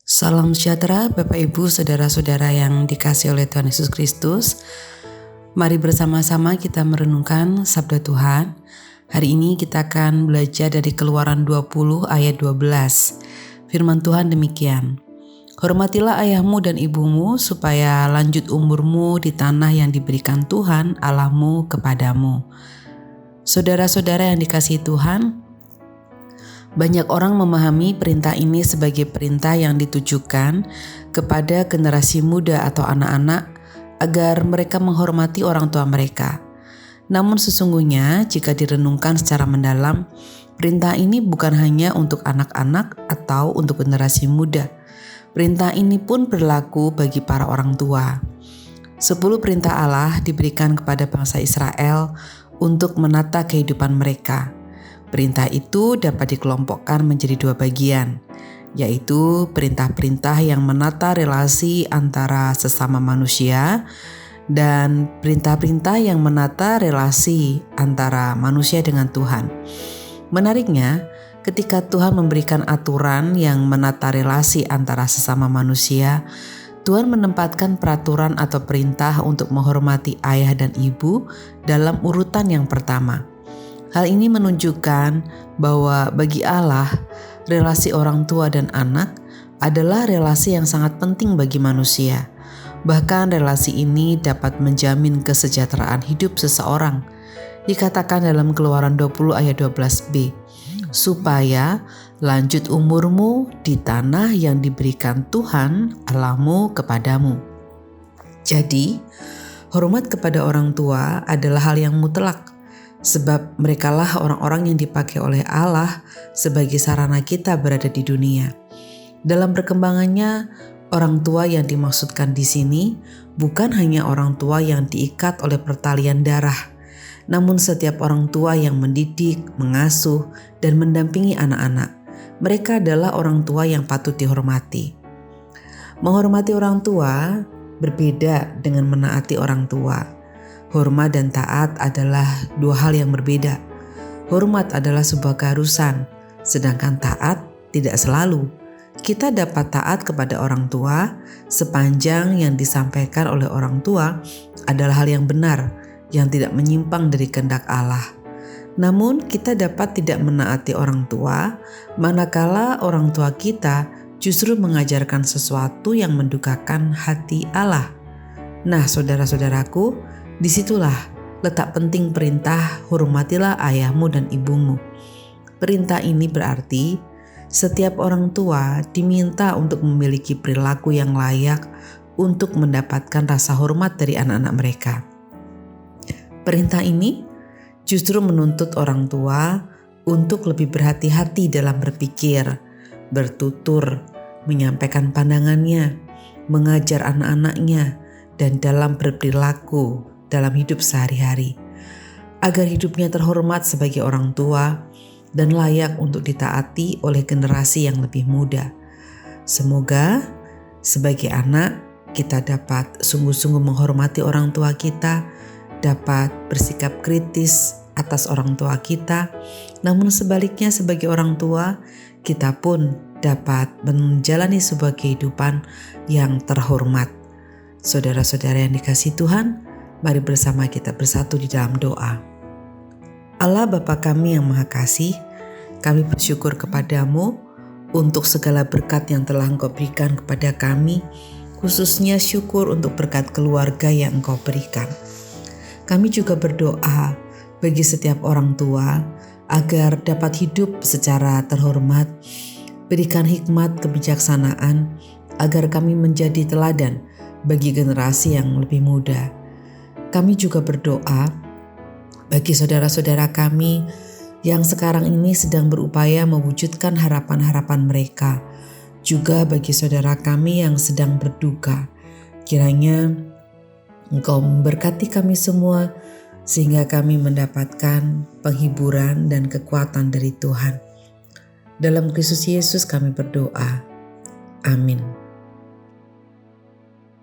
Salam sejahtera Bapak Ibu Saudara-saudara yang dikasihi oleh Tuhan Yesus Kristus. Mari bersama-sama kita merenungkan sabda Tuhan. Hari ini kita akan belajar dari Keluaran 20 ayat 12. Firman Tuhan demikian. Hormatilah ayahmu dan ibumu supaya lanjut umurmu di tanah yang diberikan Tuhan Allahmu kepadamu. Saudara-saudara yang dikasihi Tuhan, banyak orang memahami perintah ini sebagai perintah yang ditujukan kepada generasi muda atau anak-anak agar mereka menghormati orang tua mereka. Namun sesungguhnya jika direnungkan secara mendalam, perintah ini bukan hanya untuk anak-anak atau untuk generasi muda. Perintah ini pun berlaku bagi para orang tua. 10 perintah Allah diberikan kepada bangsa Israel untuk menata kehidupan mereka. Perintah itu dapat dikelompokkan menjadi 2 bagian, yaitu perintah-perintah yang menata relasi antara sesama manusia dan perintah-perintah yang menata relasi antara manusia dengan Tuhan. Menariknya, ketika Tuhan memberikan aturan yang menata relasi antara sesama manusia, Tuhan menempatkan peraturan atau perintah untuk menghormati ayah dan ibu dalam urutan yang pertama. Hal ini menunjukkan bahwa bagi Allah, relasi orang tua dan anak adalah relasi yang sangat penting bagi manusia. Bahkan relasi ini dapat menjamin kesejahteraan hidup seseorang. Dikatakan dalam Keluaran 20 ayat 12b, supaya lanjut umurmu di tanah yang diberikan Tuhan Allahmu kepadamu. Jadi, hormat kepada orang tua adalah hal yang mutlak, sebab merekalah orang-orang yang dipakai oleh Allah sebagai sarana kita berada di dunia. Dalam perkembangannya, orang tua yang dimaksudkan di sini bukan hanya orang tua yang diikat oleh pertalian darah, namun setiap orang tua yang mendidik, mengasuh, dan mendampingi anak-anak. Mereka adalah orang tua yang patut dihormati. Menghormati orang tua berbeda dengan menaati orang tua. Hormat dan taat adalah 2 hal yang berbeda. Hormat adalah sebuah keharusan, sedangkan taat tidak selalu. Kita dapat taat kepada orang tua sepanjang yang disampaikan oleh orang tua adalah hal yang benar, yang tidak menyimpang dari kehendak Allah. Namun kita dapat tidak menaati orang tua manakala orang tua kita justru mengajarkan sesuatu yang mendukakan hati Allah. Nah, saudara-saudaraku, disitulah letak penting perintah hormatilah ayahmu dan ibumu. Perintah ini berarti setiap orang tua diminta untuk memiliki perilaku yang layak untuk mendapatkan rasa hormat dari anak-anak mereka. Perintah ini justru menuntut orang tua untuk lebih berhati-hati dalam berpikir, bertutur, menyampaikan pandangannya, mengajar anak-anaknya, dan dalam berperilaku dalam hidup sehari-hari, agar hidupnya terhormat sebagai orang tua dan layak untuk ditaati oleh generasi yang lebih muda. Semoga sebagai anak kita dapat sungguh-sungguh menghormati orang tua kita, dapat bersikap kritis atas orang tua kita, namun sebaliknya sebagai orang tua kita pun dapat menjalani sebuah kehidupan yang terhormat. Saudara-saudara yang dikasihi Tuhan, mari bersama kita bersatu di dalam doa. Allah Bapa kami yang Maha Kasih, kami bersyukur kepadamu untuk segala berkat yang telah Engkau berikan kepada kami, khususnya syukur untuk berkat keluarga yang Engkau berikan. Kami juga berdoa bagi setiap orang tua agar dapat hidup secara terhormat, berikan hikmat kebijaksanaan agar kami menjadi teladan bagi generasi yang lebih muda. Kami juga berdoa bagi saudara-saudara kami yang sekarang ini sedang berupaya mewujudkan harapan-harapan mereka. Juga bagi saudara kami yang sedang berduka. Kiranya Engkau memberkati kami semua sehingga kami mendapatkan penghiburan dan kekuatan dari Tuhan. Dalam Kristus Yesus kami berdoa. Amin.